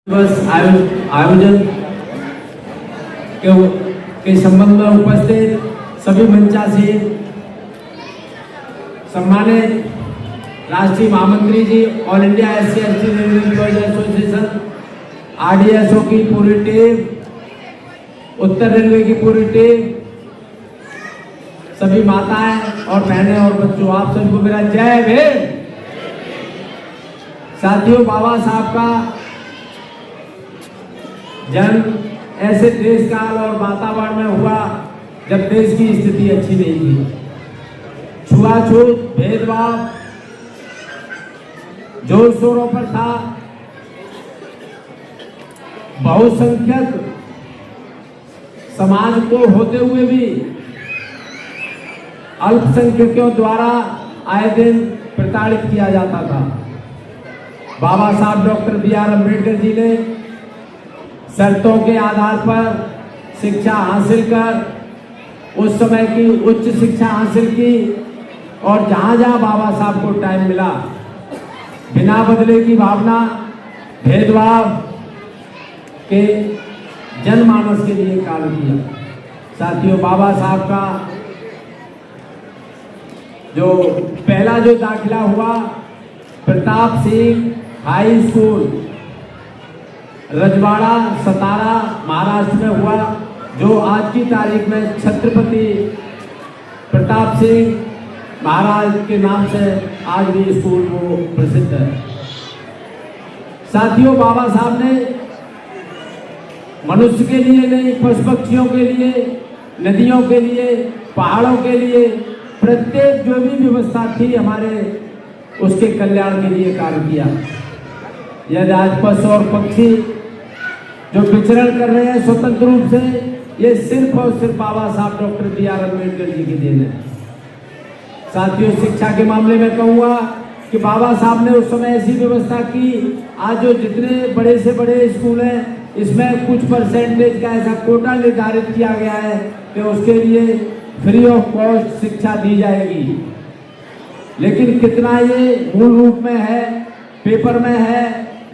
दिवस आयोजन के संबंध में उपस्थित सभी मंचासीन सम्मानित राष्ट्रीय महामंत्री ji, all India SC/ST railway employees association, RDSO की पूरी टीम, उत्तर रेलवे की पूरी टीम, सभी माताएं और बहनें और बच्चों, आप सबको मेरा जय भीम। साथियों, बाबा साहब का जन्म ऐसे देश काल और वातावरण में हुआ जब देश की स्थिति अच्छी नहीं थी। छुआछूत, भेदभाव जोर शोरों पर था। बहुसंख्यक समाज को होते हुए भी अल्पसंख्यकों द्वारा आए दिन प्रताड़ित किया जाता था। बाबा साहब डॉक्टर BR अम्बेडकर जी ने शर्तों के आधार पर शिक्षा हासिल कर उस समय की उच्च शिक्षा हासिल की और जहाँ जहाँ बाबा साहब को टाइम मिला बिना बदले की भावना, भेदभाव के जनमानस के लिए काम किया। साथियों, बाबा साहब का जो पहला दाखिला हुआ प्रताप सिंह हाई स्कूल रजवाड़ा, सतारा, महाराष्ट्र में हुआ, जो आज की तारीख में छत्रपति प्रताप सिंह महाराज के नाम से आज भी स्कूल वो प्रसिद्ध है। साथियों, बाबा साहब ने मनुष्य के लिए नहीं, पशु पक्षियों के लिए, नदियों के लिए, पहाड़ों के लिए, प्रत्येक जो भी व्यवस्था थी हमारे, उसके कल्याण के लिए कार्य किया। यदि आज पशु और पक्षी जो विचरण कर रहे हैं स्वतंत्र रूप से, ये सिर्फ और सिर्फ बाबा साहब डॉक्टर BR अम्बेडकर जी की देन है। साथियों, शिक्षा के मामले में कहूँगा कि बाबा साहब ने उस समय ऐसी व्यवस्था की, आज जो जितने बड़े से बड़े स्कूल हैं इसमें कुछ परसेंटेज का ऐसा कोटा निर्धारित किया गया है कि उसके लिए फ्री ऑफ कॉस्ट शिक्षा दी जाएगी। लेकिन कितना ये मूल रूप में है, पेपर में है,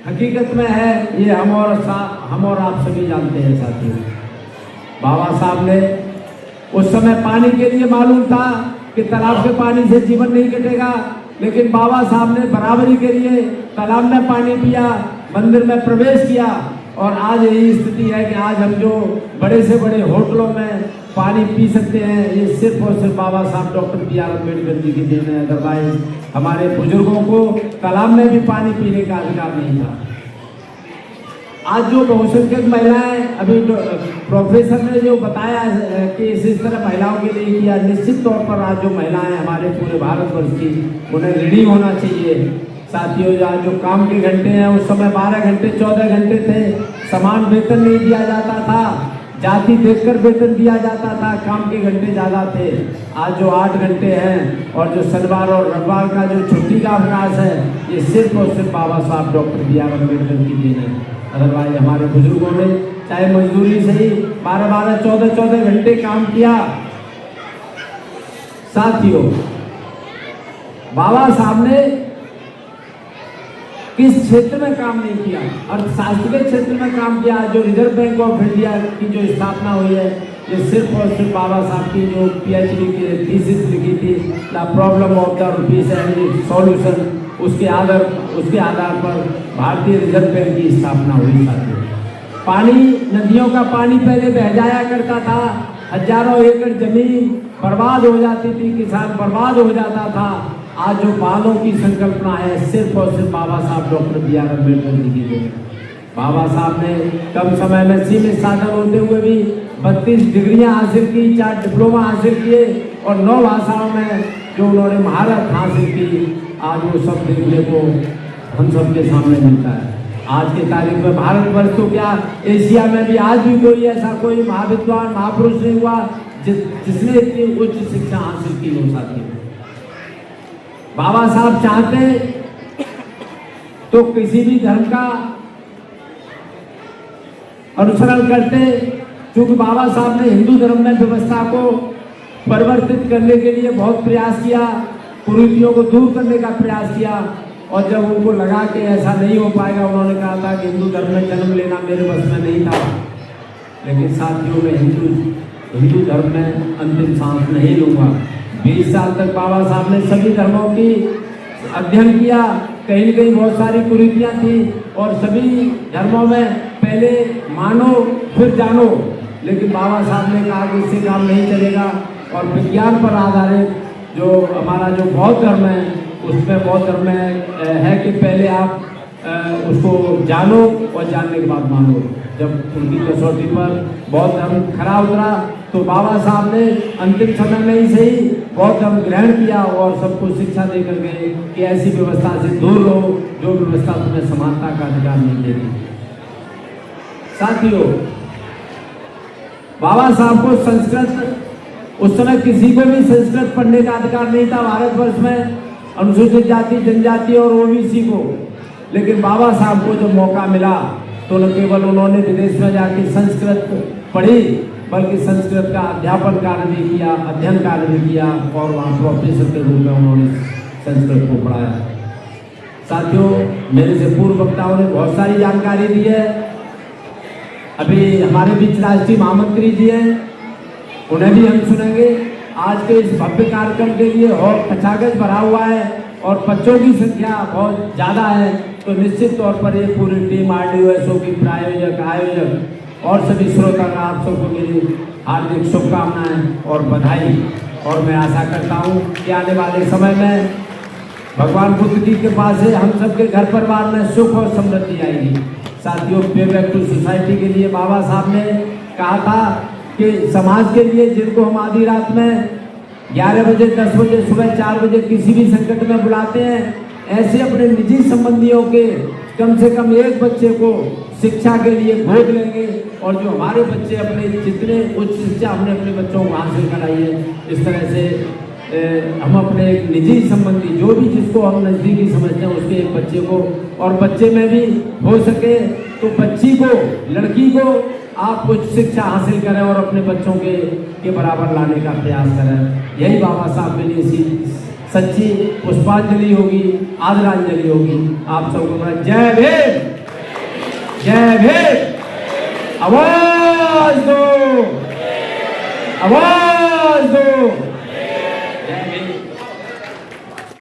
हकीकत में है, ये हम और आप सभी जानते हैं। साथियों, बाबा साहब ने उस समय पानी के लिए मालूम था कि तालाब के पानी से जीवन नहीं कटेगा, लेकिन बाबा साहब ने बराबरी के लिए तालाब में पानी पिया, मंदिर में प्रवेश किया, और आज यही स्थिति है कि आज हम जो बड़े से बड़े होटलों में पानी पी सकते हैं, ये सिर्फ और सिर्फ बाबा साहब डॉक्टर BR अम्बेडकर जी की देन है। अदरवाइज हमारे बुजुर्गों को तालाब में भी पानी पीने का अधिकार नहीं था। आज जो बहुसंख्यक महिलाएं, अभी प्रोफेसर ने जो बताया है कि इस तरह महिलाओं के लिए किया, निश्चित तौर पर आज जो महिलाएं हमारे पूरे भारतवर्ष की, उन्हें रीडिंग होना चाहिए। साथियों, आज जो काम के घंटे हैं उस समय 12 घंटे 14 घंटे थे, समान वेतन नहीं दिया जाता था, जाति देखकर वेतन दिया जाता था, काम के घंटे ज़्यादा थे। आज जो 8 घंटे हैं और जो शनिवार और रविवार का जो छुट्टी का अवकाश है, ये सिर्फ और सिर्फ बाबा साहब डॉक्टर BR अम्बेडकर की देन है। अदरवाइज हमारे बुजुर्गों ने चाहे मजदूरी से ही 12-12, 14-14 घंटे काम किया। साथियों, बाबा साहब ने किस क्षेत्र में काम नहीं किया? अर्थशास्त्र के क्षेत्र में काम किया। जो रिजर्व बैंक ऑफ इंडिया की जो स्थापना हुई है, ये सिर्फ और सिर्फ बाबा साहब की जो PhD की थीसिस लिखी थी, the problem of the rupees and solution, उसके आधार पर भारतीय रिजर्व बैंक की स्थापना हुई। साथियों, पानी, नदियों का पानी पहले बह जाया करता था, हजारों एकड़ जमीन बर्बाद हो जाती थी, किसान बर्बाद हो जाता था। आज जो बांधों की संकल्पना है, सिर्फ और सिर्फ बाबा साहब डॉक्टर BR अम्बेडकर जी की देन। बाबा साहब ने कम समय में सीमित साधन होते हुए भी 32 डिग्रियां हासिल की, 4 डिप्लोमा हासिल किए और 9 भाषाओं में जो उन्होंने महारत हासिल की, आज वो सब देखने को हम सबके सामने मिलता है। आज की तारीख में भारतवर्ष तो क्या, एशिया में भी आज भी कोई ऐसा कोई महाविद्वान, महापुरुष नहीं हुआ जिसने इतनी उच्च शिक्षा हासिल की हो। साथी, बाबा साहब चाहते तो किसी भी धर्म का अनुसरण करते, क्योंकि बाबा साहब ने हिंदू धर्म में व्यवस्था को परिवर्तित करने के लिए बहुत प्रयास किया, कुरीतियों को दूर करने का प्रयास किया, और जब उनको लगा कि ऐसा नहीं हो पाएगा, उन्होंने कहा था कि हिंदू धर्म में जन्म लेना मेरे बस में नहीं था, लेकिन साथियों में हिंदू धर्म में अंतिम सांस नहीं लूँगा। 20 साल तक बाबा साहब ने सभी धर्मों की अध्ययन किया, कहीं न कहीं बहुत सारी कुरीतियाँ थी और सभी धर्मों में पहले मानो फिर जानो, लेकिन बाबा साहब ने कहा कि इससे काम नहीं चलेगा और विज्ञान पर आधारित जो हमारा जो बौद्ध धर्म है, उसमें बौद्ध धर्म में है कि पहले आप उसको जानो और जानने के बाद मानो। जब उनकी कसौटी पर बौद्ध धर्म खरा उतरा तो बाबा साहब ने अंतिम समय में ही सही बौद्ध धर्म ग्रहण किया और सबको शिक्षा दे कर गए कि ऐसी व्यवस्था से दूर रहो जो व्यवस्था तुम्हें समानता का अधिकार नहीं देती। साथियों, बाबा साहब को संस्कृत, उस समय किसी को भी संस्कृत पढ़ने का अधिकार नहीं था भारतवर्ष में, अनुसूचित जाति जनजाति और ओबीसी को, लेकिन बाबा साहब को जब मौका मिला तो न केवल उन्होंने विदेश में जाके संस्कृत पढ़ी बल्कि संस्कृत का अध्यापन कार्य भी किया, अध्ययन कार्य भी किया और वहाँ प्रोफेसर के रूप में उन्होंने संस्कृत को पढ़ाया। साथियों, मेरे से पूर्व वक्ताओं ने बहुत सारी जानकारी दी है। अभी हमारे बीच राष्ट्रीय महामंत्री जी हैं, उन्हें भी हम सुनेंगे। आज के इस भव्य कार्यक्रम के लिए और खचाखच भरा हुआ है और बच्चों की संख्या बहुत ज़्यादा है, तो निश्चित तौर पर ये पूरी टीम RDOSO की प्रायोजक, आयोजक और सभी श्रोता का आप सबको मेरी हार्दिक शुभकामनाएं और बधाई। और मैं आशा करता हूँ कि आने वाले समय में भगवान बुद्ध की कृपा से हम सबके घर परिवार में सुख और समृद्धि आएगी। साथियों, पे बैक टू सोसाइटी के लिए बाबा साहब ने कहा था कि समाज के लिए जिनको हम आधी रात में 11 बजे, 10 बजे, सुबह 4 बजे किसी भी संकट में बुलाते हैं, ऐसे अपने निजी संबंधियों के कम से कम एक बच्चे को शिक्षा के लिए गोद लेंगे और जो हमारे बच्चे अपने जितने उच्च शिक्षा हमने अपने बच्चों को हासिल कराई है, इस तरह से हम अपने एक निजी संबंधी जो भी जिसको हम नज़दीकी समझते हैं उसके एक बच्चे को, और बच्चे में भी हो सके तो बच्ची को, लड़की को आप कुछ शिक्षा हासिल करें और अपने बच्चों के बराबर लाने का प्रयास करें। यही बाबा साहब के लिए सच्ची पुष्पांजलि होगी, आदरांजलि होगी। आप सबको जय भीम, जय भीम। आवाज दो, आवाज दो।